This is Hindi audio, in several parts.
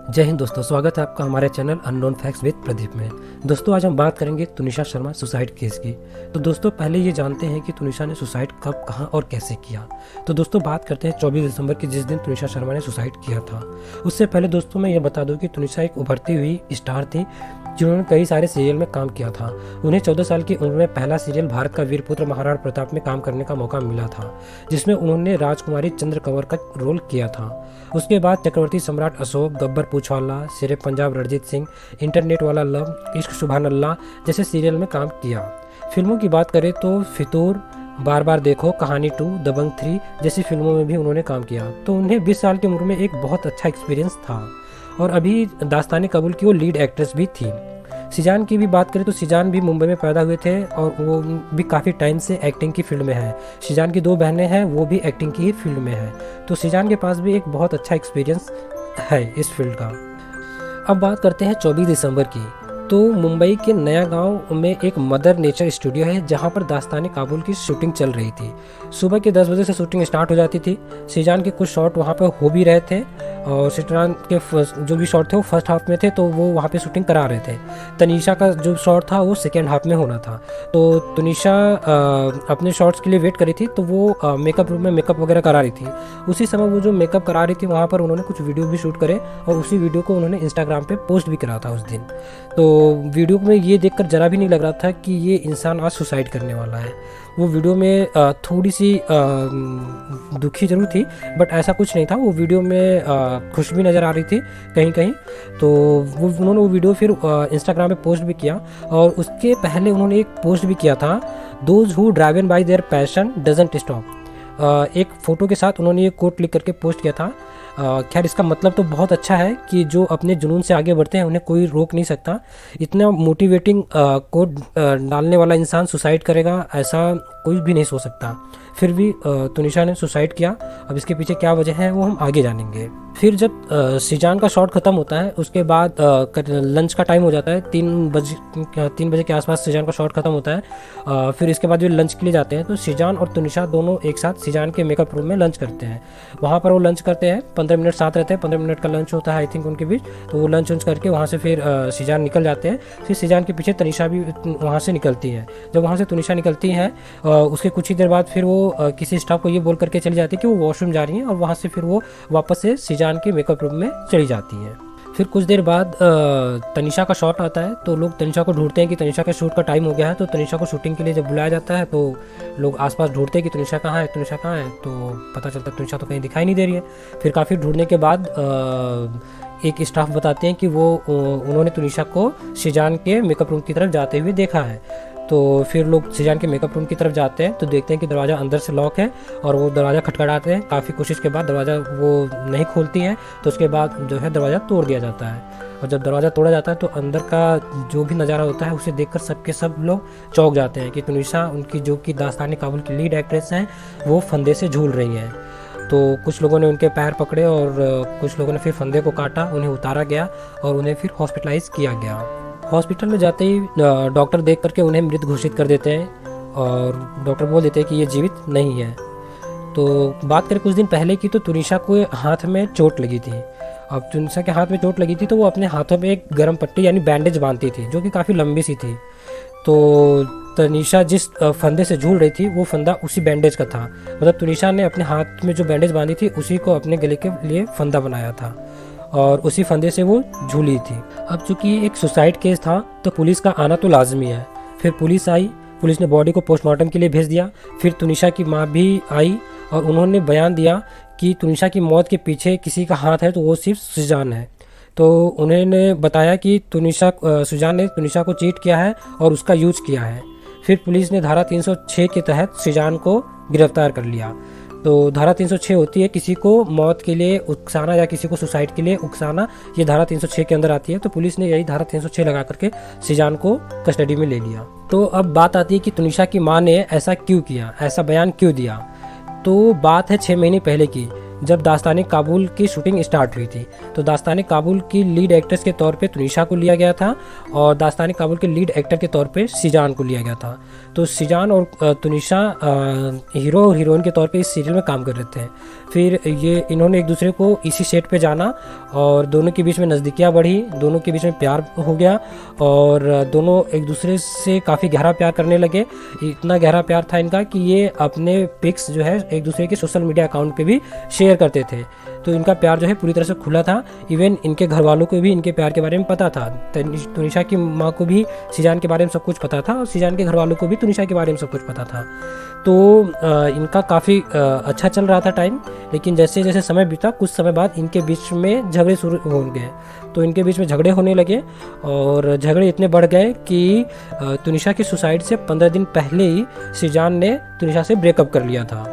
जय हिंद दोस्तों, स्वागत है आपका हमारे channel unknown facts with Pradeep में। दोस्तों आज हम बात करेंगे तुनिशा शर्मा सुसाइड केस की। तो दोस्तों पहले ये जानते हैं कि तुनिशा ने सुसाइड कब, कहां और कैसे किया। तो दोस्तों बात करते हैं 24 दिसंबर की, जिस दिन तुनिशा शर्मा ने सुसाइड किया था। उससे पहले दोस्तों मैं ये बता दूं कि तुनिशा एक उभरती हुई स्टार थी जिन्होंने कई सारे सीरियल में काम किया था। उन्हें 14 साल की उम्र में पहला सीरियल भारत का वीर पुत्र महाराणा प्रताप में काम करने का मौका मिला था, जिसमें उन्होंने राजकुमारी चंद्र कंवर का रोल किया था। उसके बाद चक्रवर्ती सम्राट अशोक, गब्बर पूछवाला, शेरे पंजाब रणजीत सिंह, इंटरनेट वाला लव, इश्क सुभान अल्लाह जैसे सीरियल में काम किया। फिल्मों की बात करें तो फितूर, बार बार देखो, कहानी 2, दबंग 3 जैसी फिल्मों में भी उन्होंने काम किया। तो उन्हें 20 साल की उम्र में एक बहुत अच्छा एक्सपीरियंस था और अभी दास्तान कबूल की वो लीड एक्ट्रेस भी थी। सीजान की भी बात करें तो सीजान भी मुंबई में पैदा हुए थे और वो भी काफ़ी टाइम से एक्टिंग की फील्ड में है। सीजान की 2 बहनें हैं, वो भी एक्टिंग की ही फील्ड में है। तो सीजान के पास भी एक बहुत अच्छा एक्सपीरियंस है इस फील्ड का। अब बात करते हैं 24 दिसंबर की। तो मुंबई के नया गांव में एक मदर नेचर स्टूडियो है जहां पर दास्तान काबुल की शूटिंग चल रही थी। सुबह के 10 बजे से शूटिंग स्टार्ट हो जाती थी। सीजान के कुछ शॉट वहां पर हो भी रहे थे और सीजान के जो भी शॉट थे वो फर्स्ट हाफ में थे, तो वो वहाँ पे शूटिंग करा रहे थे। तनीषा का जो शॉट था वो सेकेंड हाफ में होना था। तो तनीषा अपने शॉट्स के लिए वेट करी थी, तो वो मेकअप रूम में मेकअप वगैरह करा रही थी। उसी समय वो जो मेकअप करा रही थी वहाँ पर उन्होंने कुछ वीडियो भी शूट करे और उसी वीडियो को उन्होंने इंस्टाग्राम पे पोस्ट भी करा था उस दिन। तो वीडियो में ये देखकर जरा भी नहीं लग रहा था कि ये इंसान आज सुसाइड करने वाला है। वो वीडियो में थोड़ी सी दुखी जरूर थी, बट ऐसा कुछ नहीं था। वो वीडियो में खुश भी नज़र आ रही थी कहीं कहीं। तो उन्होंने वो वीडियो फिर इंस्टाग्राम पे पोस्ट भी किया और उसके पहले उन्होंने एक पोस्ट भी किया था, those who driven by their passion doesn't stop. एक फ़ोटो के साथ उन्होंने ये कोट लिख करके पोस्ट किया था। खैर इसका मतलब तो बहुत अच्छा है कि जो अपने जुनून से आगे बढ़ते हैं उन्हें कोई रोक नहीं सकता। इतना मोटिवेटिंग कोट डालने वाला इंसान सुसाइड करेगा ऐसा कोई भी नहीं सोच सकता। फिर भी तुनिशा ने सुसाइड किया। अब इसके पीछे क्या वजह है वो हम आगे जानेंगे। फिर जब सीजान का शॉट ख़त्म होता है उसके बाद लंच का टाइम हो जाता है। 3 बजे के आसपास सीजान का शॉट ख़त्म होता है। फिर इसके बाद जो लंच के लिए जाते हैं तो सीजान और तुनिशा दोनों एक साथ सीजान के मेकअप रूम में लंच करते हैं। वहाँ पर वो लंच करते हैं, 15 मिनट साथ रहते हैं। 15 मिनट का लंच होता है आई थिंक उनके बीच। तो वो लंच करके वहाँ से फिर सीजान निकल जाते हैं। फिर सीजान के पीछे तनिषा भी वहाँ से निकलती है। जब वहाँ से तुनिशा निकलती है उसके कुछ ही देर बाद फिर वो किसी स्टाफ को ये बोल करके चली जाती है कि वो वॉशरूम जा रही हैं और वहाँ से फिर वो वापस से सीजान के मेकअप रूम में चली जाती हैं। फिर कुछ देर बाद तनिषा का शॉट आता है तो लोग तनिषा को ढूंढते हैं कि तनिषा का शूट का टाइम हो गया है। तो तनिषा को शूटिंग के लिए जब बुलाया जाता है तो लोग आसपास ढूंढते हैं कि तनिषा कहाँ है, तनिषा कहाँ है। तो पता चलता है तनिषा तो कहीं दिखाई नहीं दे रही है। फिर काफ़ी ढूंढने के बाद एक स्टाफ बताते हैं कि वो उन्होंने तनिषा को सीजान के मेकअप रूम की तरफ जाते हुए देखा है। तो फिर लोग सीजान के मेकअप रूम की तरफ जाते हैं तो देखते हैं कि दरवाज़ा अंदर से लॉक है और वो दरवाज़ा खटखटाते हैं। काफ़ी कोशिश के बाद दरवाज़ा वो नहीं खोलती हैं, तो उसके बाद जो है दरवाज़ा तोड़ दिया जाता है। और जब दरवाज़ा तोड़ा जाता है तो अंदर का जो भी नज़ारा होता है उसे देखकर सबके सब लोग चौंक जाते हैं कि तुनिशा, उनकी जो कि दास्तान काबुल की लीड एक्ट्रेस हैं, वो फंदे से झूल रही हैं। तो कुछ लोगों ने उनके पैर पकड़े और कुछ लोगों ने फिर फंदे को काटा, उन्हें उतारा गया और उन्हें फिर हॉस्पिटलाइज किया गया। हॉस्पिटल में जाते ही डॉक्टर देख करके उन्हें मृत घोषित कर देते हैं और डॉक्टर बोल देते हैं कि ये जीवित नहीं है। तो बात करें कुछ दिन पहले की तो तुनिशा को हाथ में चोट लगी थी। अब तुनिशा के हाथ में चोट लगी थी तो वो अपने हाथों में एक गर्म पट्टी यानी बैंडेज बांधती थी जो कि काफ़ी लंबी सी थी। तो तनिषा जिस फंदे से झूल रही थी वो फंदा उसी बैंडेज का था। मतलब तुनिशा ने अपने हाथ में जो बैंडेज बांधी थी उसी को अपने गले के लिए फंदा बनाया था और उसी फंदे से वो झूली थी। अब चूंकि एक सुसाइड केस था तो पुलिस का आना तो लाजमी है। फिर पुलिस आई, पुलिस ने बॉडी को पोस्टमार्टम के लिए भेज दिया। फिर तुनिशा की माँ भी आई और उन्होंने बयान दिया कि तुनिशा की मौत के पीछे किसी का हाथ है तो वो सिर्फ सीजान है। तो उन्होंने बताया कि सीजान ने तुनिशा को चीट किया है और उसका यूज किया है। फिर पुलिस ने धारा 306 के तहत सीजान को गिरफ्तार कर लिया। तो धारा 306 होती है किसी को मौत के लिए उकसाना या किसी को सुसाइड के लिए उकसाना, ये धारा 306 के अंदर आती है। तो पुलिस ने यही धारा 306 लगा करके सीजान को कस्टडी में ले लिया। तो अब बात आती है कि तुनिशा की माँ ने ऐसा क्यों किया, ऐसा बयान क्यों दिया। तो बात है 6 महीने पहले की जब दास्तान काबुल की शूटिंग स्टार्ट हुई थी। तो दास्तान काबुल की लीड एक्ट्रेस के तौर पे तुनिशा को लिया गया था और दास्तान काबुल के लीड एक्टर के तौर पे सीजान को लिया गया था। तो सीजान और तुनिशा हीरो और हीरोइन के तौर पे इस सीरियल में काम कर रहे थे। फिर ये इन्होंने एक दूसरे को इसी सेट पे जाना और दोनों के बीच में नज़दीकियाँ बढ़ी, दोनों के बीच में प्यार हो गया और दोनों एक दूसरे से काफ़ी गहरा प्यार करने लगे। इतना गहरा प्यार था इनका कि ये अपने पिक्स जो है एक दूसरे के सोशल मीडिया अकाउंट पे भी शेयर करते थे। तो इनका प्यार जो है पूरी तरह से खुला था। इवन इनके घर वालों को भी इनके प्यार के बारे में पता था। तुनिशा की माँ को भी सीजान के बारे में सब कुछ पता था और सीजान के घर वालों को भी तुनिशा के बारे में सब कुछ पता था। तो इनका काफ़ी अच्छा चल रहा था टाइम। लेकिन जैसे जैसे समय बीता कुछ समय बाद इनके बीच में झगड़े शुरू हो गए। तो इनके बीच में झगड़े होने लगे और झगड़े इतने बढ़ गए कि तुनिशा की सुसाइड से 15 दिन पहले ही सीजान ने तुनिशा से ब्रेकअप कर लिया था,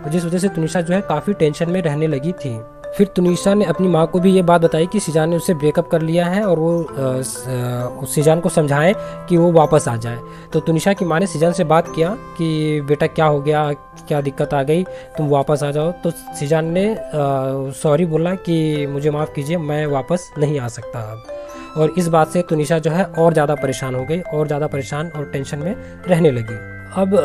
जिस वजह से तुनिशा जो है काफ़ी टेंशन में रहने लगी थी। फिर तुनिशा ने अपनी माँ को भी ये बात बताई कि सीजान ने उससे ब्रेकअप कर लिया है और वो सीजान को समझाएं कि वो वापस आ जाए। तो तुनिशा की माँ ने सीजान से बात किया कि बेटा क्या हो गया, क्या दिक्कत आ गई, तुम वापस आ जाओ। तो सीजान ने सॉरी बोला कि मुझे माफ़ कीजिए, मैं वापस नहीं आ सकता अब। और इस बात से तुनिशा जो है और ज़्यादा परेशान हो गई और ज़्यादा परेशान और टेंशन में रहने लगी। अब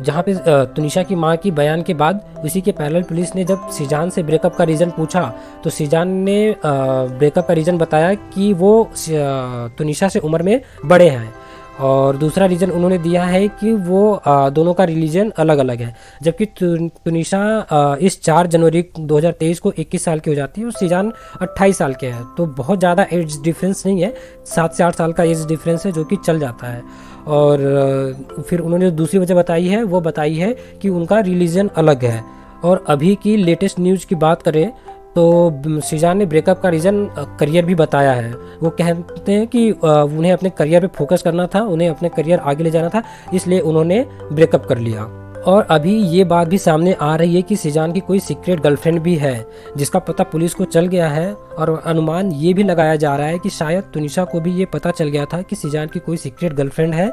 जहाँ पे तुनिशा की माँ की बयान के बाद उसी के पैरेलल पुलिस ने जब सीजान से ब्रेकअप का रीज़न पूछा तो सीजान ने ब्रेकअप का रीज़न बताया कि वो तुनिशा से उम्र में बड़े हैं और दूसरा रीज़न उन्होंने दिया है कि वो दोनों का रिलीजन अलग अलग है। जबकि तुनिशा इस 4 जनवरी 2023 को 21 साल की हो जाती है और सीजान 28 साल के हैं। तो बहुत ज़्यादा एज डिफरेंस नहीं है, 7 से 8 साल का एज डिफरेंस है जो कि चल जाता है। और फिर उन्होंने दूसरी वजह बताई है, वो बताई है कि उनका रिलीजन अलग है। और अभी की लेटेस्ट न्यूज़ की बात करें तो सीजान ने ब्रेकअप का रीज़न करियर भी बताया है। वो कहते हैं कि उन्हें अपने करियर पे फोकस करना था, उन्हें अपने करियर आगे ले जाना था, इसलिए उन्होंने ब्रेकअप कर लिया। और अभी ये बात भी सामने आ रही है कि सीजान की कोई सीक्रेट गर्लफ्रेंड भी है जिसका पता पुलिस को चल गया है। और अनुमान ये भी लगाया जा रहा है कि शायद तुनिशा को भी ये पता चल गया था कि सीजान की कोई सीक्रेट गर्लफ्रेंड है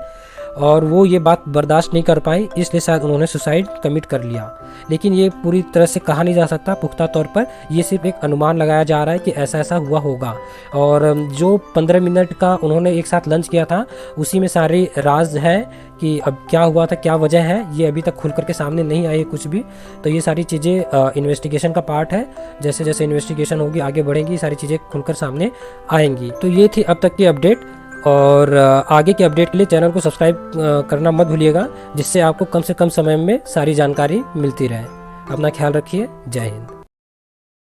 और वो ये बात बर्दाश्त नहीं कर पाई, इसलिए शायद उन्होंने सुसाइड कमिट कर लिया। लेकिन ये पूरी तरह से कहा नहीं जा सकता पुख्ता तौर पर, ये सिर्फ एक अनुमान लगाया जा रहा है कि ऐसा ऐसा हुआ होगा। और जो 15 मिनट का उन्होंने एक साथ लंच किया था उसी में सारे राज है कि अब क्या हुआ था, क्या वजह है, ये अभी तक खुल करके सामने नहीं आई है कुछ भी। तो ये सारी चीज़ें इन्वेस्टिगेशन का पार्ट है। जैसे जैसे इन्वेस्टिगेशन होगी आगे बढ़ेंगी, सारी चीज़ें खुलकर सामने आएंगी। तो ये थी अब तक की अपडेट। और आगे के अपडेट के लिए चैनल को सब्सक्राइब करना मत भूलिएगा, जिससे आपको कम से कम समय में सारी जानकारी मिलती रहे। अपना ख्याल रखिए। जय हिंद।